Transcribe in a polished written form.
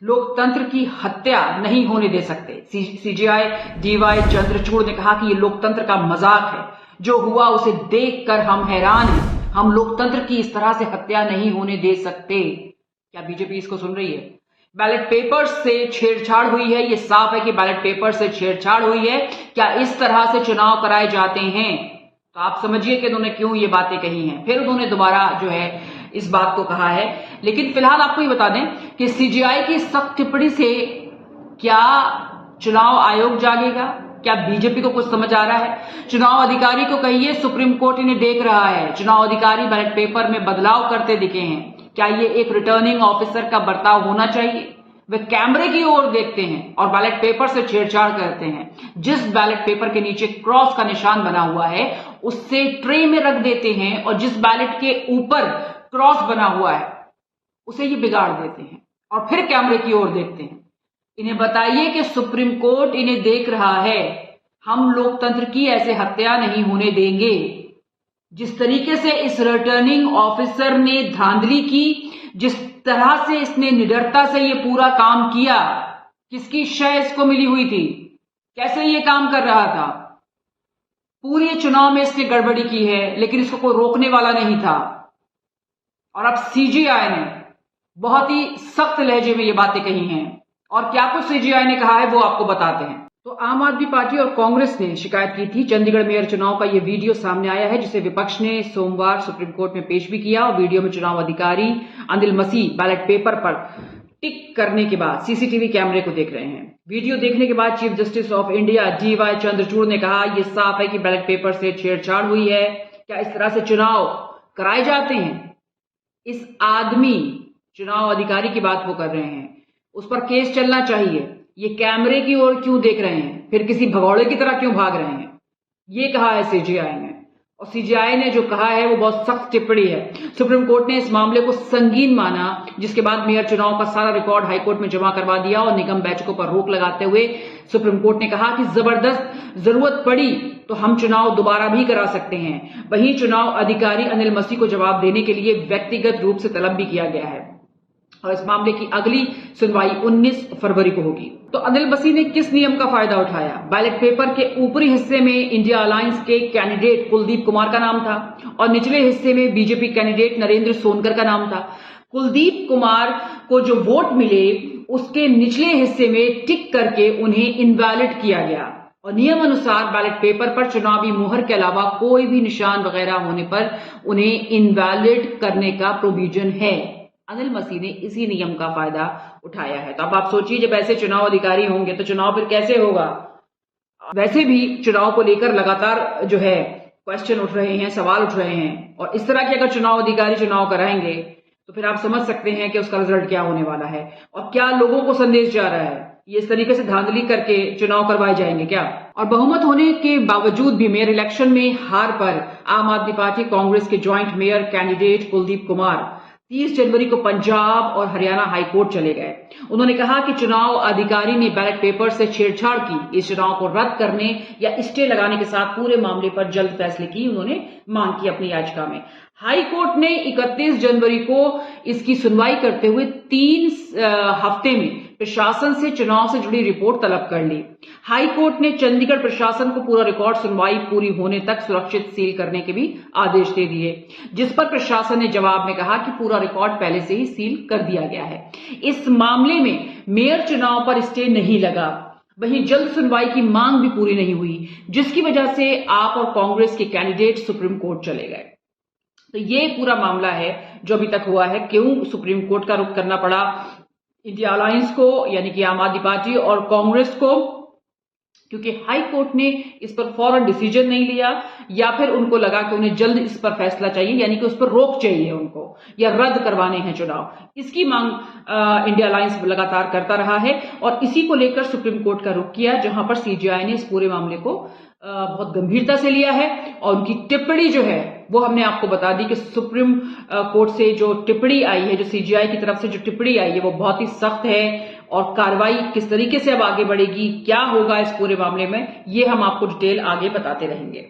लोकतंत्र की हत्या नहीं होने दे सकते। सीजेआई डीवाई चंद्रचूड़ ने कहा कि ये लोकतंत्र का मजाक है। जो हुआ उसे देखकर हम हैरान हैं। हम लोकतंत्र की इस तरह से हत्या नहीं होने दे सकते। क्या बीजेपी इसको सुन रही है? बैलेट पेपर से छेड़छाड़ हुई है, ये साफ है कि बैलेट पेपर से छेड़छाड़ हुई है। क्या इस तरह से चुनाव कराए जाते हैं? तो आप समझिए कि उन्होंने क्यों ये बातें कही हैं। फिर उन्होंने दोबारा जो है इस बात को कहा है। लेकिन फिलहाल आपको ये बता दें कि सीजेआई की सख्त टिप्पणी से क्या चुनाव आयोग जागेगा? क्या बीजेपी को कुछ समझ आ रहा है? चुनाव अधिकारी को कहिए सुप्रीम कोर्ट इन्हें देख रहा है। चुनाव अधिकारी बैलेट पेपर में बदलाव करते दिखे हैं। क्या ये एक रिटर्निंग ऑफिसर का बर्ताव होना चाहिए? वे कैमरे की ओर देखते हैं और बैलेट पेपर से छेड़छाड़ करते हैं। जिस बैलेट पेपर के नीचे क्रॉस का निशान बना हुआ है उससे ट्रे में रख देते हैं और जिस बैलेट के ऊपर क्रॉस बना हुआ है उसे ये बिगाड़ देते हैं और फिर कैमरे की ओर देखते हैं। इन्हें बताइए कि सुप्रीम कोर्ट इन्हें देख रहा है। हम लोकतंत्र की ऐसे हत्या नहीं होने देंगे। जिस तरीके से इस रिटर्निंग ऑफिसर ने धांधली की, जिस तरह से इसने निडरता से ये पूरा काम किया, किसकी शय इसको मिली हुई थी, कैसे ये काम कर रहा था, पूरे चुनाव में इसने गड़बड़ी की है लेकिन इसको कोई रोकने वाला नहीं था। और अब सीजेआई ने बहुत ही सख्त लहजे में ये बातें कही हैं और क्या कुछ सीजेआई ने कहा है वो आपको बताते हैं। तो आम आदमी पार्टी और कांग्रेस ने शिकायत की थी। चंडीगढ़ मेयर चुनाव का ये वीडियो सामने आया है जिसे विपक्ष ने सोमवार सुप्रीम कोर्ट में पेश भी किया और वीडियो में चुनाव अधिकारी अनिल मसीह बैलेट पेपर पर टिक करने के बाद सीसीटीवी कैमरे को देख रहे हैं। वीडियो देखने के बाद chief justice of India DY Chandrachud ने कहा यह साफ है कि बैलेट पेपर से छेड़छाड़ हुई है। क्या इस तरह से चुनाव कराए जाते हैं? इस आदमी चुनाव अधिकारी की बात वो कर रहे हैं, उस पर केस चलना चाहिए। ये कैमरे की ओर क्यों देख रहे हैं? फिर किसी भगौड़े की तरह क्यों भाग रहे हैं? ये कहा है सीजेआई ने और सीजेआई ने जो कहा है वो बहुत सख्त टिप्पणी है। सुप्रीम कोर्ट ने इस मामले को संगीन माना जिसके बाद मेयर चुनाव का सारा रिकॉर्ड हाईकोर्ट में जमा करवा दिया और निगम बैठकों पर रोक लगाते हुए सुप्रीम कोर्ट ने कहा कि जबरदस्त जरूरत पड़ी तो हम चुनाव दोबारा भी करा सकते हैं। वहीं चुनाव अधिकारी अनिल मसीह को जवाब देने के लिए व्यक्तिगत रूप से तलब भी किया गया है और इस मामले की अगली सुनवाई 19 फरवरी को होगी। तो अनिल मसीह ने किस नियम का फायदा उठाया? बैलेट पेपर के ऊपरी हिस्से में इंडिया अलायंस के कैंडिडेट कुलदीप कुमार का नाम था और निचले हिस्से में बीजेपी कैंडिडेट नरेंद्र सोनकर का नाम था। कुलदीप कुमार को जो वोट मिले उसके निचले हिस्से में टिक करके उन्हें इनवैलिड किया गया और नियम अनुसार बैलेट पेपर पर चुनावी मुहर के अलावा कोई भी निशान वगैरह होने पर उन्हें इनवैलिड करने का प्रोविजन है। अनिल मसीह ने इसी नियम का फायदा उठाया है। तो अब आप सोचिए जब ऐसे चुनाव अधिकारी होंगे तो चुनाव फिर कैसे होगा? वैसे भी चुनाव को लेकर लगातार जो है क्वेश्चन उठ रहे हैं, सवाल उठ रहे हैं और इस तरह के अगर चुनाव अधिकारी चुनाव कराएंगे तो फिर आप समझ सकते हैं कि उसका रिजल्ट क्या होने वाला है और क्या लोगों को संदेश जा रहा है। ये इस तरीके से धांधली करके चुनाव करवाए जाएंगे क्या? और बहुमत होने के बावजूद भी मेयर इलेक्शन में हार पर आम आदमी पार्टी कांग्रेस के joint mayor candidate Kuldeep Kumar 30 जनवरी को पंजाब और हरियाणा हाईकोर्ट चले गए। उन्होंने कहा कि चुनाव अधिकारी ने बैलेट पेपर से छेड़छाड़ की। इस चुनाव को रद्द करने या स्टे लगाने के साथ पूरे मामले पर जल्द फैसले की उन्होंने मांग की अपनी याचिका में। हाईकोर्ट ने 31 जनवरी को इसकी सुनवाई करते हुए 3 हफ्ते में प्रशासन से चुनाव से जुड़ी रिपोर्ट तलब कर ली। हाईकोर्ट ने चंडीगढ़ प्रशासन को पूरा रिकॉर्ड सुनवाई पूरी होने तक सुरक्षित सील करने के भी आदेश दे दिए, जिस पर प्रशासन ने जवाब में कहा कि पूरा रिकॉर्ड पहले से ही सील कर दिया गया है। इस मामले में मेयर चुनाव पर स्टे नहीं लगा, वहीं जल्द सुनवाई की मांग भी पूरी नहीं हुई, जिसकी वजह से आप और कांग्रेस के कैंडिडेट सुप्रीम कोर्ट चले गए। तो ये पूरा मामला है जो अभी तक हुआ है। क्यों सुप्रीम कोर्ट का रुख करना पड़ा इंडिया अलायंस को, यानी कि आम आदमी पार्टी और कांग्रेस को? क्योंकि हाई कोर्ट ने इस पर फौरन डिसीजन नहीं लिया या फिर उनको लगा कि उन्हें जल्द इस पर फैसला चाहिए, यानी कि उस पर रोक चाहिए उनको या रद्द करवाने हैं चुनाव। इसकी मांग इंडिया अलायंस लगातार करता रहा है और इसी को लेकर सुप्रीम कोर्ट का रुख किया, जहां पर सीजेआई ने इस पूरे मामले को बहुत गंभीरता से लिया है और उनकी टिप्पणी जो है वो हमने आपको बता दी कि सुप्रीम कोर्ट से जो टिप्पणी आई है, जो सीजेआई की तरफ से जो टिप्पणी आई है वो बहुत ही सख्त है और कार्रवाई किस तरीके से अब आगे बढ़ेगी, क्या होगा इस पूरे मामले में, ये हम आपको डिटेल आगे बताते रहेंगे।